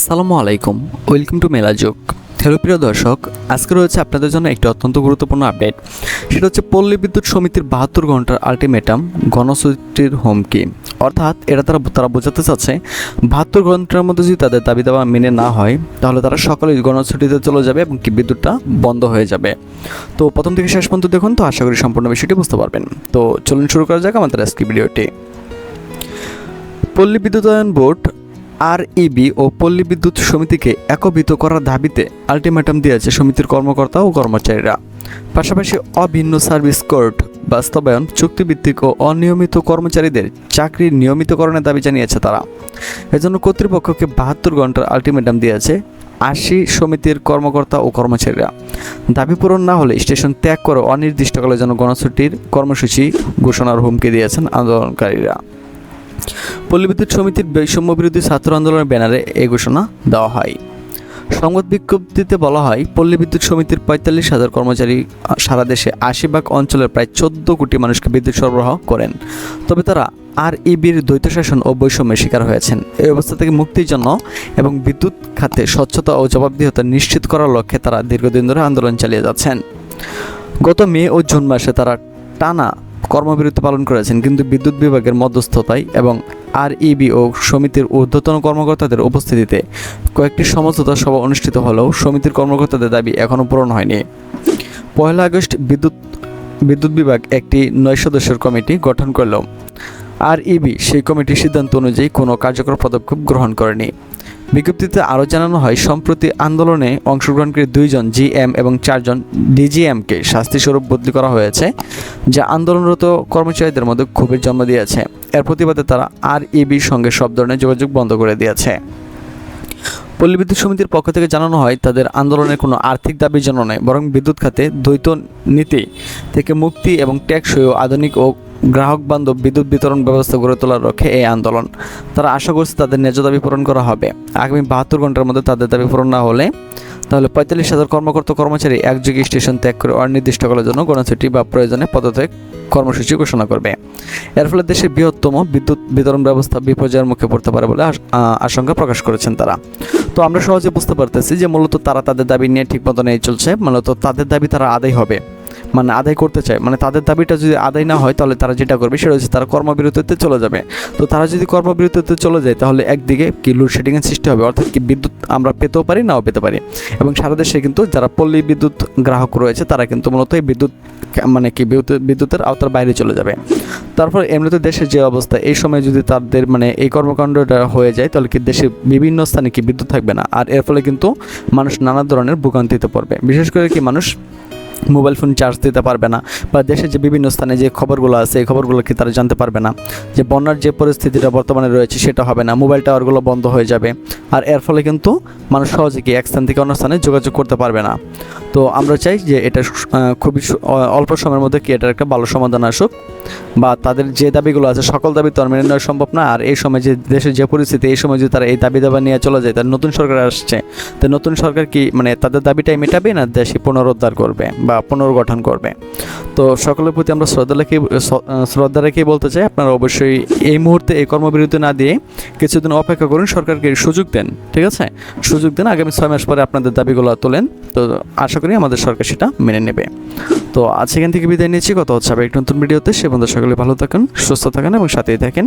আসসালামু আলাইকুম, welcome to মেলাযোগ। Hello প্রিয় দর্শক, আজকে রয়েছে আপনাদের জন্য একটি অত্যন্ত গুরুত্বপূর্ণ আপডেট। সেটা হচ্ছে পল্লী বিদ্যুৎ সমিতির 72 ঘন্টার আলটিমেটাম গণছুটির হুমকি। অর্থাৎ এটা তারা বোঝাতে চাচ্ছে 72 ঘন্টার মধ্যে যদি তাদের দাবি দাবা মেনে না হয় তাহলে তারা সকালেই গণছুটিতে চলে যাবে এবং কি বিদ্যুৎটা বন্ধ হয়ে যাবে। তো প্রথম থেকে শেষ পর্যন্ত দেখুন, তো আশা করি সম্পূর্ণ বিষয়টি বুঝতে পারবেন। তো চলুন শুরু করা যাক আমাদের আজকে ভিডিওটি। পল্লী বিদ্যুতায়ন বোর্ড আরইবি ও পল্লী বিদ্যুৎ সমিতিকে একীভূত করার দাবিতে আলটিমেটাম দিয়েছে সমিতির কর্মকর্তা ও কর্মচারীরা। পাশাপাশি অভিন্ন সার্ভিস কোড বাস্তবায়ন, চুক্তিভিত্তিক ও অনিয়মিত কর্মচারীদের চাকরির নিয়মিতকরণের দাবি জানিয়েছে তারা। এজন্য কর্তৃপক্ষকে 72 ঘন্টার আলটিমেটাম দিয়েছে 80 সমিতির কর্মকর্তা ও কর্মচারীরা। দাবি পূরণ না হলে স্টেশন ত্যাগ করে অনির্দিষ্টকালের জন্য গণছুটির কর্মসূচি ঘোষণার হুমকি দিয়েছেন আন্দোলনকারীরা। পল্লী বিদ্যুৎ সমিতির বৈষম্য বিরোধী ছাত্র আন্দোলনের ব্যানারে এই ঘোষণা দেওয়া হয়। সংবাদ বিজ্ঞপ্তিতে বলা হয়, পল্লী বিদ্যুৎ সমিতির 45,000 কর্মচারী সারা দেশে 80 অঞ্চলের প্রায় 14 কোটি মানুষকে বিদ্যুৎ সরবরাহ করেন। তবে তারা আরইবির দ্বৈত শাসন ও বৈষম্যের শিকার হয়েছেন। এই অবস্থা থেকে মুক্তির জন্য এবং বিদ্যুৎ খাতে স্বচ্ছতা ও জবাবদিহিতা নিশ্চিত করার লক্ষ্যে তারা দীর্ঘদিন ধরে আন্দোলন চালিয়ে যাচ্ছেন। গত মে ও জুন মাসে তারা টানা কর্মবিরতি পালন করেছেন, কিন্তু বিদ্যুৎ বিভাগের মধ্যস্থতায় এবং আরইবি ও সমিতির ঊর্ধ্বতন কর্মকর্তাদের উপস্থিতিতে কয়েকটি সমঝোতা সভা অনুষ্ঠিত হলেও সমিতির কর্মকর্তাদের দাবি এখনও পূরণ হয়নি। 1 আগস্ট বিদ্যুৎ বিভাগ একটি 9 সদস্যের কমিটি গঠন করলেও আরইবি সেই কমিটির সিদ্ধান্ত অনুযায়ী কোনো কার্যকর পদক্ষেপ গ্রহণ করেনি। বিজ্ঞপ্তিতে আরও জানানো হয়, সম্প্রতি আন্দোলনে অংশগ্রহণকারী 2 জন জিএম এবং 4 জন ডিজিএমকে শাস্তিস্বরূপ বদলি করা হয়েছে, যা আন্দোলনরত কর্মচারীদের মধ্যে ক্ষোভের জন্ম দিয়েছে। এর প্রতিবাদে তারা আরইবির সঙ্গে সব ধরনের যোগাযোগ বন্ধ করে দিয়েছে। পল্লী বিদ্যুৎ সমিতির পক্ষ থেকে জানানো হয়, তাদের আন্দোলনের কোনো আর্থিক দাবির জন্য নয়, বরং বিদ্যুৎ খাতে দ্বৈত নীতি থেকে মুক্তি এবং টেকসই ও আধুনিক ও গ্রাহক বান্ধব বিদ্যুৎ বিতরণ ব্যবস্থা গড়ে তোলার লক্ষ্যে এই আন্দোলন। তারা আশা করছে তাদের ন্যায্য দাবি পূরণ করা হবে। আগামী 72 ঘন্টার মধ্যে তাদের দাবি পূরণ না হলে তাহলে 45,000 কর্মকর্তা কর্মচারী একযোগে স্টেশন ত্যাগ করে অনির্দিষ্টকালের জন্য গণছুটি বা প্রয়োজনে পদত্যাগ কর্মসূচি ঘোষণা করবে। এর ফলে দেশের বৃহত্তম বিদ্যুৎ বিতরণ ব্যবস্থা বিপর্যয়ের মুখে পড়তে পারে বলে আশঙ্কা প্রকাশ করেছেন তারা। তো আমরা সহজে বুঝতে পারতেছি যে মূলত তারা তাদের দাবি নিয়ে ঠিক মতো নিয়ে চলছে। মূলত তাদের দাবি তারা আদায় হবে, মানে আদায় করতে চায়। মানে তাদের দাবিটা যদি আদায় না হয় তাহলে তারা যেটা করবে সেটা হচ্ছে তারা কর্মবিরতিতে চলে যাবে। তো তারা যদি কর্মবিরতিতে চলে যায় তাহলে একদিকে কি লোডশেডিংয়ের সৃষ্টি হবে, অর্থাৎ কি বিদ্যুৎ আমরা পেতেও পারি নাও পেতে পারি। এবং সারা দেশে কিন্তু যারা পল্লী বিদ্যুৎ গ্রাহক রয়েছে তারা কিন্তু মূলত এই বিদ্যুতের আওতার বাইরে চলে যাবে। তারপর এমনিতে দেশের যে অবস্থা, এই সময় যদি তাদের এই কর্মকাণ্ডটা হয়ে যায় তাহলে কি দেশের বিভিন্ন স্থানে কি বিদ্যুৎ থাকবে না। আর এর ফলে কিন্তু মানুষ নানা ধরনের ভোগান্তিতে পড়বে। বিশেষ করে কি মানুষ মোবাইল ফোন চার্জ দিতে পারবে না, বা দেশের যে বিভিন্ন স্থানে যে খবরগুলো আছে এই খবরগুলো কি তারা জানতে পারবে না। যে বন্যার যে পরিস্থিতিটা বর্তমানে রয়েছে সেটা হবে না, মোবাইল টাওয়ারগুলো বন্ধ হয়ে যাবে। আর এর ফলে কিন্তু মানুষ সহজে কি এক স্থান থেকে অন্য স্থানে যোগাযোগ করতে পারবে না। তো আমরা চাই যে এটা খুবই অল্প সময়ের মধ্যে কি এটার একটা ভালো সমাধান আসুক, বা তাদের যে দাবিগুলো আছে সকল দাবি তো আর মেনে নেওয়া সম্ভব না। আর এই সময় যে দেশের যে পরিস্থিতি, এই সময় যদি তারা এই দাবি দাবা নিয়ে চলে যায়, তার নতুন সরকার আসছে, তো নতুন সরকার কি তাদের দাবিটাই মেটাবে না দেশে পুনরুদ্ধার করবে বা পুনর্গঠন করবে। তো সকলের প্রতি আমরা শ্রদ্ধা রেখেই বলতে চাই, আপনারা অবশ্যই এই মুহূর্তে এই কর্মবিরতি না দিয়ে কিছুদিন অপেক্ষা করুন, সরকারকে সুযোগ দেন। ঠিক আছে, সুযোগ দেন, আগামী 6 মাস পরে আপনাদের দাবিগুলো তোলেন। তো আশা করি আমাদের সরকার সেটা মেনে নেবে। তো আজ এখান থেকে বিদায় নিচ্ছি, কথা হচ্ছে আবার একটি নতুন ভিডিওতে। সে বন্ধু সকলে ভালো থাকুন, সুস্থ থাকুন এবং সাথেই থাকেন।